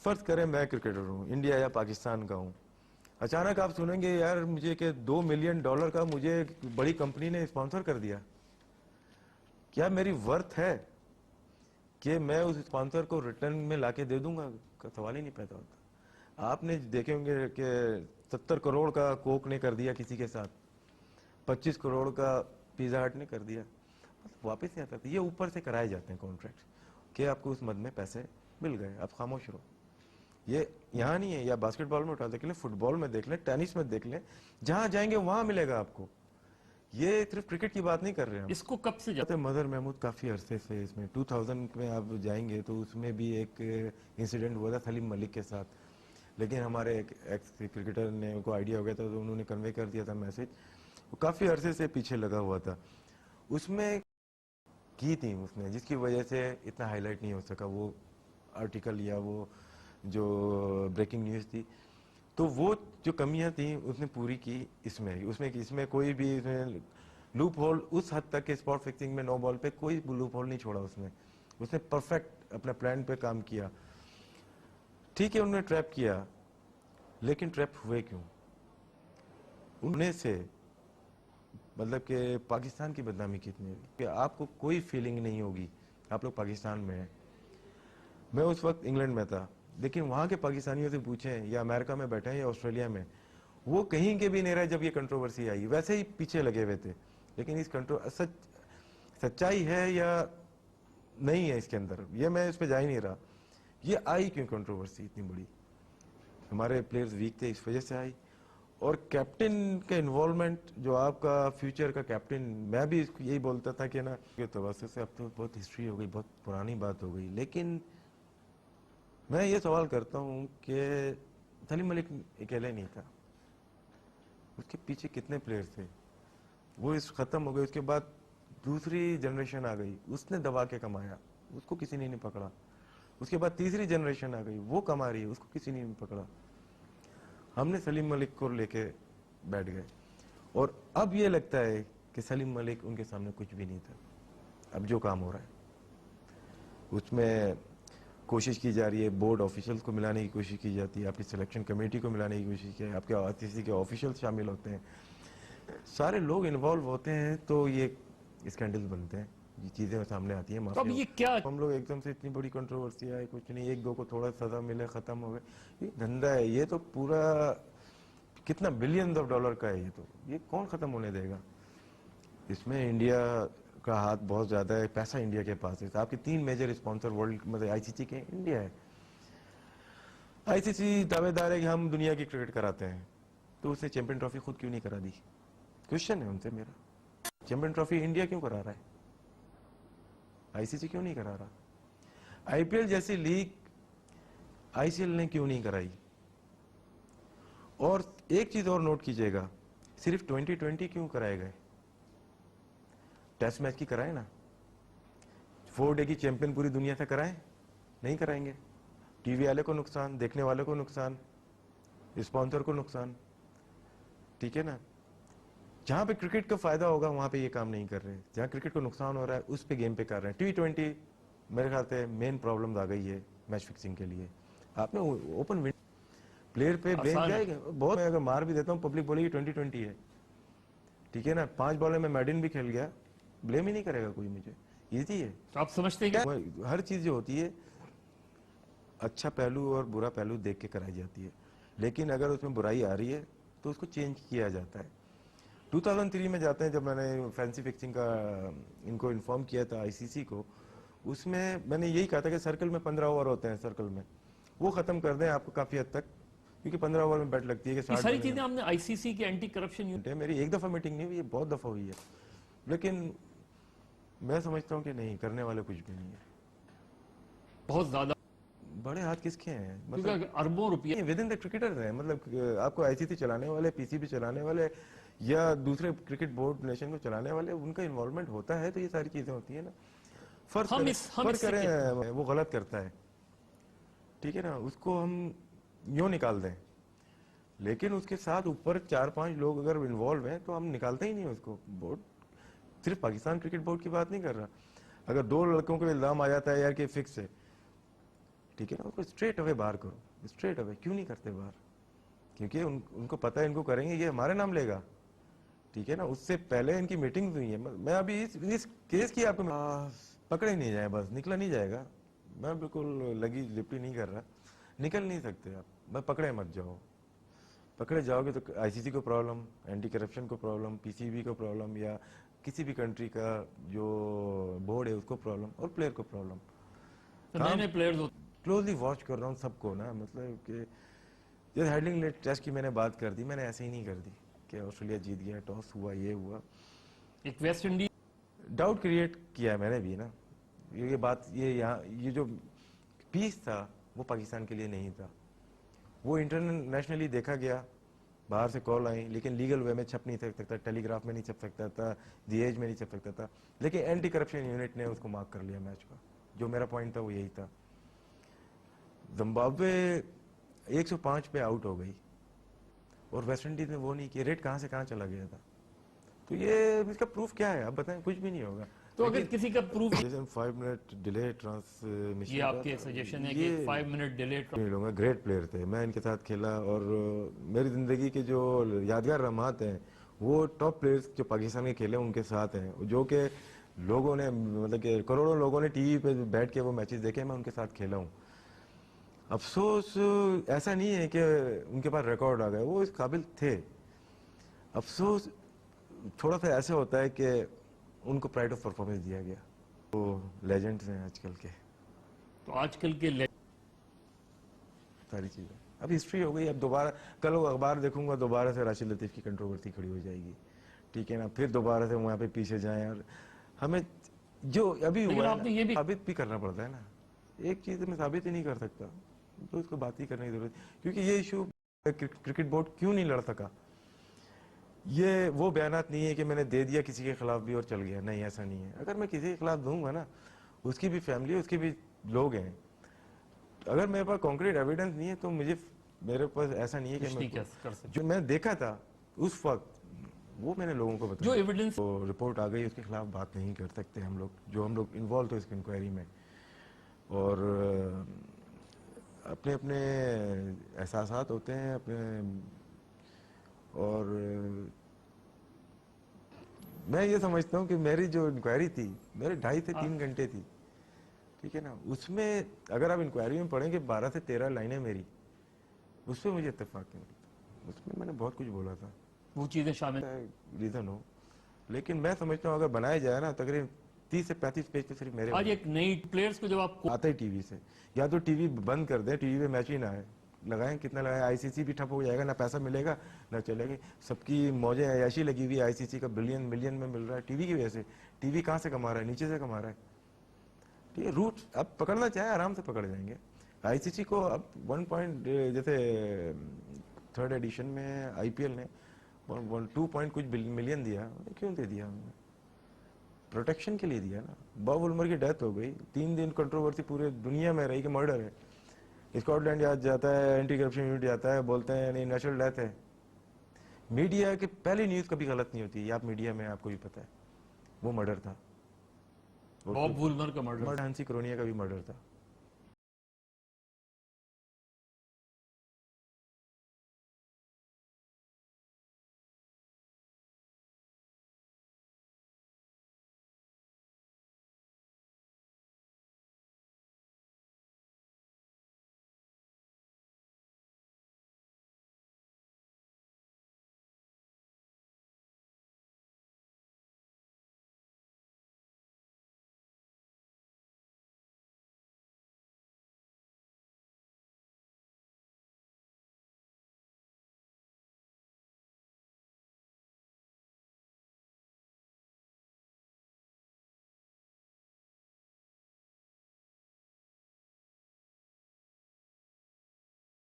فرض کریں میں کرکٹر ہوں، انڈیا یا پاکستان کا ہوں، اچانک آپ سنیں گے یار مجھے کہ $2 ملین کا مجھے بڑی کمپنی نے اسپانسر کر دیا. کیا میری ورتھ ہے کہ میں اس اسپانسر کو ریٹرن میں لا کے دے دوں گا؟ کا سوال ہی نہیں پیدا ہوتا. آپ نے دیکھے ہوں گے کہ 70 کروڑ کا کوک نے کر دیا کسی کے ساتھ، 25 کروڑ کا پیزا ہٹ نے کر دیا، واپس نہیں آتا. یہ اوپر سے کرائے جاتے ہیں کانٹریکٹ کہ آپ کو اس مد میں پیسے مل گئے، آپ خاموش رہو. یہ یہاں نہیں ہے، یا باسکٹ بال میں اٹھا دیکھ لیں، فٹ بال میں دیکھ لیں، ٹینس میں دیکھ لیں، جہاں جائیں گے وہاں ملے گا آپ کو. یہ صرف کرکٹ کی بات نہیں کر رہے ہم. اس کو کب سے مظہر محمود کافی عرصے سے اس میں 2000 میں آپ جائیں گے تو اس میں بھی ایک انسیڈنٹ ہوا تھا سلیم ملک کے ساتھ، لیکن ہمارے ایک ایکس کرکٹر نے ان کو آئیڈیا ہو گیا تھا تو انہوں نے کنوے کر دیا تھا میسج. وہ کافی عرصے سے پیچھے لگا ہوا تھا. اس میں کی تھی اس نے، جس کی وجہ سے اتنا ہائی لائٹ نہیں ہو سکا وہ آرٹیکل یا وہ جو بریکنگ نیوز تھی. تو وہ جو کمیاں تھیں اس نے پوری کی. اس میں کوئی بھی لوپ ہول اس حد تک کہ اسپاٹ فکسنگ میں نو بال پہ کوئی لوپ ہول نہیں چھوڑا. اس نے پرفیکٹ اپنا پلان پہ کام کیا. ٹھیک ہے انہوں نے ٹریپ کیا، لیکن ٹریپ ہوئے کیوں؟ انہیں سے مطلب کہ پاکستان کی بدنامی کتنی ہوگی کہ آپ کو کوئی فیلنگ نہیں ہوگی. آپ لوگ پاکستان میں ہیں، میں اس وقت انگلینڈ میں تھا، لیکن وہاں کے پاکستانیوں سے پوچھیں یا امریکہ میں بیٹھے ہیں یا آسٹریلیا میں، وہ کہیں کے بھی نہیں رہے جب یہ کنٹروورسی آئی. ویسے ہی پیچھے لگے ہوئے تھے. لیکن اس سچائی ہے یا نہیں ہے اس کے اندر، یہ میں اس پہ جا ہی نہیں رہا. یہ آئی کیوں کنٹروورسی اتنی بڑی؟ ہمارے پلیئرز ویک تھے، اس وجہ سے آئی. اور کیپٹن کا انوالومنٹ، جو آپ کا فیوچر کا کیپٹن، میں بھی یہی بولتا تھا کہ نا کہ توسط سے اب تو بہت ہسٹری ہو گئی، بہت پرانی بات ہو گئی. لیکن میں یہ سوال کرتا ہوں کہ سلیم ملک اکیلے نہیں تھا، اس کے پیچھے کتنے پلیئرز تھے؟ وہ ختم ہو گئے، اس کے بعد دوسری جنریشن آ گئی، اس نے دبا کے کمایا، اس کو کسی نے نہیں پکڑا. اس کے بعد تیسری جنریشن آ گئی، وہ کما رہی ہے، اس کو کسی نے نہیں پکڑا. ہم نے سلیم ملک کو لے کے بیٹھ گئے، اور اب یہ لگتا ہے کہ سلیم ملک ان کے سامنے کچھ بھی نہیں تھا. اب جو کام ہو رہا ہے اس میں کوشش کی جا رہی ہے، بورڈ آفیشلز کو ملانے کی کوشش کی جاتی ہے، آپ کی سلیکشن کمیٹی کو ملانے کی کوشش کی ہے، آپ کے آرٹیسی کے آفیشلز شامل ہوتے ہیں، سارے لوگ انوالو ہوتے ہیں تو یہ اسکینڈلز بنتے ہیں، یہ چیزیں سامنے آتی ہیں. تو اب یہ کیا ہم لوگ ایک دم سے اتنی بڑی کنٹروورسی آئی، کچھ نہیں، ایک دو کو تھوڑا سزا ملے، ختم ہو گئے. یہ دھندا ہے، یہ تو پورا کتنا $بلینز کا ہے. یہ تو یہ کون ختم ہونے دے گا؟ اس میں انڈیا کا ہاتھ بہت زیادہ ہے، پیسہ انڈیا کے پاس ہے. آپ کے 3 میجر اسپانسر ورلڈ مطلب آئی سی سی کے انڈیا ہے. آئی سی سی دعوے دار ہے کہ ہم دنیا کی کرکٹ کراتے ہیں، تو اس نے چیمپئن ٹرافی خود کیوں نہیں کرا دی؟ کوشچن ہے ان سے میرا. چیمپئن ٹرافی انڈیا کیوں کرا رہا ہے؟ آئی سی سی کیوں نہیں کرا رہا؟ آئی پی ایل جیسی لیگ آئی سی ایل نے کیوں نہیں کرائی؟ اور ایک چیز اور نوٹ کیجئے گا، صرف 2020 کیوں کرائے گئے؟ ٹیسٹ میچ کی کرائیں نا. 4 ڈے کی چیمپئن پوری دنیا سے کرائیں؟ نہیں کرائیں گے. ٹی وی والے کو نقصان، دیکھنے والے کو نقصان، اسپانسر کو نقصان. ٹھیک ہے نا. جہاں پہ کرکٹ کا فائدہ ہوگا وہاں پہ یہ کام نہیں کر رہے، جہاں کرکٹ کو نقصان ہو رہا ہے اس پہ گیم پہ کر رہے ہیں. T20 میرے خیال سے مین پرابلم آ گئی ہے میچ فکسنگ کے لیے. آپ نے اوپن پلیئر پہ بلیم جائے گا بہت. میں اگر مار بھی دیتا ہوں پبلک بولے گی 2020 ہے، ٹھیک ہے نا. 5 بالوں میں میڈن بھی کھیل گیا، بلیم ہی نہیں کرے گا کوئی مجھے. ایزی ہے. تو آپ سمجھتے ہیں کہ ہر چیز جو ہوتی ہے اچھا پہلو اور برا پہلو دیکھ کے کرائی جاتی ہے، لیکن اگر اس میں برائی آ رہی ہے تو اس کو چینج کیا جاتا ہے. 2003 میں جاتے ہیں جب میں نے فینسی فکسنگ کا ان کو انفارم کیا تھا آئی سی سی کو. اس میں نے یہی کہا تھا کہ سرکل میں 15 اوور ہوتے ہیں، سرکل میں وہ ختم کر دیں آپ کو کافی حد تک، کیونکہ 15 اوور میں بیٹ لگتی ہے کہ یہ 60 ساری چیزیں ہم نے آئی سی سی کے اینٹی کرپشن میری ایک دفعہ میٹنگ نہیں ہوئی، یہ بہت دفعہ ہوئی ہے. لیکن میں سمجھتا ہوں کہ نہیں، کرنے والے کچھ بھی نہیں ہے. بہت زیادہ بڑے ہاتھ کس کے ہیں؟ کیونکہ اربوں روپیہ ود ان دا کرکٹر ہیں. مطلب آپ کو آئی سی سی چلانے والے، پی سی بی چلانے والے یا دوسرے کرکٹ بورڈ نیشن کو چلانے والے، ان کا انوالومنٹ ہوتا ہے تو یہ ساری چیزیں ہوتی ہیں نا. فرض کریں وہ غلط کرتا ہے، ٹھیک ہے نا، اس کو ہم یوں نکال دیں، لیکن اس کے ساتھ اوپر 4-5 لوگ اگر انوالو ہیں تو ہم نکالتے ہی نہیں اس کو. بورڈ صرف پاکستان کرکٹ بورڈ کی بات نہیں کر رہا. اگر 2 لڑکوں کو الزام آ جاتا ہے یار کہ فکس ہے، ٹھیک ہے نا, اس کو اسٹریٹ اوے باہر کرو, اسٹریٹ اوے. کیوں نہیں کرتے باہر؟ کیونکہ ان کو پتہ ہے ان کو کریں گے یہ ہمارے نام لے گا, ٹھیک ہے نا. اس سے پہلے ان کی میٹنگ ہوئی ہیں. میں ابھی اس کیس کی آپ کو پکڑے نہیں جائیں, بس نکلا نہیں جائے گا. میں بالکل لگی لپٹی نہیں کر رہا, نکل نہیں سکتے آپ, بس پکڑے مت جاؤ. پکڑے جاؤ گے تو آئی سی سی کو پرابلم, اینٹی کرپشن کو پرابلم, پی سی بی کو پرابلم, یا کسی بھی کنٹری کا جو بورڈ ہے اس کو پرابلم, اور پلیئر کو پرابلم. تو نئے نئے پلیئرز ہوتے کلوزلی واچ کر رہا ہوں سب کو نا, مطلب کہ جیسے ہیڈلنگ ٹیسٹ کی میں نے بات کر دی, میں نے ایسے ہی نہیں کر دی کہ آسٹریلیا جیت گیا, ٹاس ہوا, یہ ہوا. ایک ویسٹ انڈیز ڈاؤٹ کریٹ کیا ہے میں نے بھی نا. یہ بات یہ جو پیس تھا وہ پاکستان کے لیے نہیں تھا. وہ انٹرنیشنلی دیکھا گیا, باہر سے کال آئی, لیکن لیگل وے میں چھپ نہیں سکتا, ٹیلی گراف میں نہیں چھپ سکتا تھا, دی ایج میں نہیں چھپ سکتا تھا. لیکن اینٹی کرپشن یونٹ نے اس کو مارک کر لیا میچ کا. جو میرا پوائنٹ تھا وہ یہی تھا. زمبابوے 105 پہ آؤٹ ہو گئی, اور ویسٹ انڈیز نے وہ نہیں کیا. ریٹ کہاں سے کہاں چلا گیا تھا. تو یہ اس کا پروف کیا ہے آپ بتائیں؟ کچھ بھی نہیں ہوگا. تو اگر کسی کا پروف 5 منٹ ڈیلے ٹرانسمیشن, یہ آپ کے سجیشن ہے کہ 5 منٹ ڈیلے لوں گا. گریٹ پلیئر تھے, میں ان کے ساتھ کھیلا, اور میری زندگی کے جو یادگار لمحات ہیں وہ ٹاپ پلیئرز جو پاکستان کے کھیلے ان کے ساتھ ہیں, جو کہ لوگوں نے, مطلب کہ کروڑوں لوگوں نے ٹی وی پہ بیٹھ کے وہ میچز دیکھے, میں ان کے ساتھ کھیلا ہوں. افسوس ایسا نہیں ہے کہ ان کے پاس ریکارڈ آ گئے, وہ اس قابل تھے. افسوس تھوڑا سا ایسے ہوتا ہے کہ ان کو پرائڈ آف پرفارمنس دیا گیا. وہ لیجنڈز ہیں آج کل کے, تو آج کل کے ساری چیزیں اب ہسٹری ہو گئی. اب دوبارہ کل وہ اخبار دیکھوں گا, دوبارہ سے راشد لطیف کی کنٹروورسی کھڑی ہو جائے گی, ٹھیک ہے نا. پھر دوبارہ سے وہاں پہ پیچھے جائیں, اور ہمیں جو ابھی لیکن ہوا آپ نے یہ بھی ثابت بھی کرنا پڑتا ہے نا. ایک چیز میں ثابت ہی نہیں کر سکتا تو اس کو بات ہی کرنے کی ضرورت, کیونکہ یہ ایشو کرکٹ بورڈ کیوں نہیں لڑ سکا. یہ وہ بیانات نہیں ہے کہ میں نے دے دیا کسی کے خلاف بھی اور چل گیا, نہیں ایسا نہیں ہے. اگر میں کسی کے خلاف دوں گا نا, اس کی بھی فیملی, اس کے بھی لوگ ہیں, اگر میرے پاس کانکریٹ ایویڈنس نہیں ہے تو میرے پاس ایسا نہیں ہے کہ نہیں کر سکتے. جو میں دیکھا تھا اس وقت وہ میں نے لوگوں کو جو بتایا. ایویڈنس رپورٹ آ گئی اس کے خلاف بات نہیں کر سکتے ہم لوگ, جو ہم لوگ انوالو تھے اس انکوائری میں, اور اپنے اپنے احساسات ہوتے ہیں اپنے. اور میں یہ سمجھتا ہوں کہ میری جو انکوائری تھی, میرے 2.5 سے 3 گھنٹے تھی, ٹھیک ہے نا. اس میں اگر آپ انکوائری میں پڑھیں کہ 12 سے 13 لائنیں میری, اس پہ مجھے اتفاق نہیں ہوتا. اس میں نے بہت کچھ بولا تھا, وہ چیزیں شامل ریزن ہو, لیکن میں سمجھتا ہوں اگر بنایا جائے نا تقریباً 30 سے 35 پیج پہ صرف میرے آج ایک نئی پلیئرز کو جب آپ آتا ہے ٹی وی سے, یا تو ٹی وی بند کر دیں, ٹی وی پہ میچ ہی نہ آئے, لگائیں کتنا لگائیں, آئی سی سی بھی ٹھپ ہو جائے گا, نہ پیسہ ملے گا نہ چلے گی. سب کی موجیں عیاشی لگی ہوئی, آئی سی سی کا ملین میں مل رہا ہے ٹی وی کی وجہ سے. ٹی وی کہاں سے کما رہا ہے؟ نیچے سے کما رہا ہے, ٹھیک ہے. روٹ اب پکڑنا چاہے آرام سے پکڑ جائیں گے. آئی سی سی کو اب 1 پوائنٹ, جیسے 3rd ایڈیشن میں آئی پی ایل نے 2 پوائنٹ کچھ ملین دیا, کیوں دے دیا ہم نے؟ پروٹیکشن کے لیے دیا نا. باب وولمر کی ڈیتھ ہو گئی, 3 دن کنٹروورسی پورے دنیا میں رہی کہ مرڈر ہے. اسکاٹ لینڈ جاتا ہے, اینٹی کرپشن یونٹ جاتا ہے, بولتے ہیں نہیں نیچرل ڈیتھ ہے. میڈیا کی پہلی نیوز کبھی غلط نہیں ہوتی, یہ آپ میڈیا میں آپ کو بھی پتا ہے. وہ مرڈر تھا, باب وولمر کا مرڈر, ہانسی کرونیا کا بھی مرڈر تھا.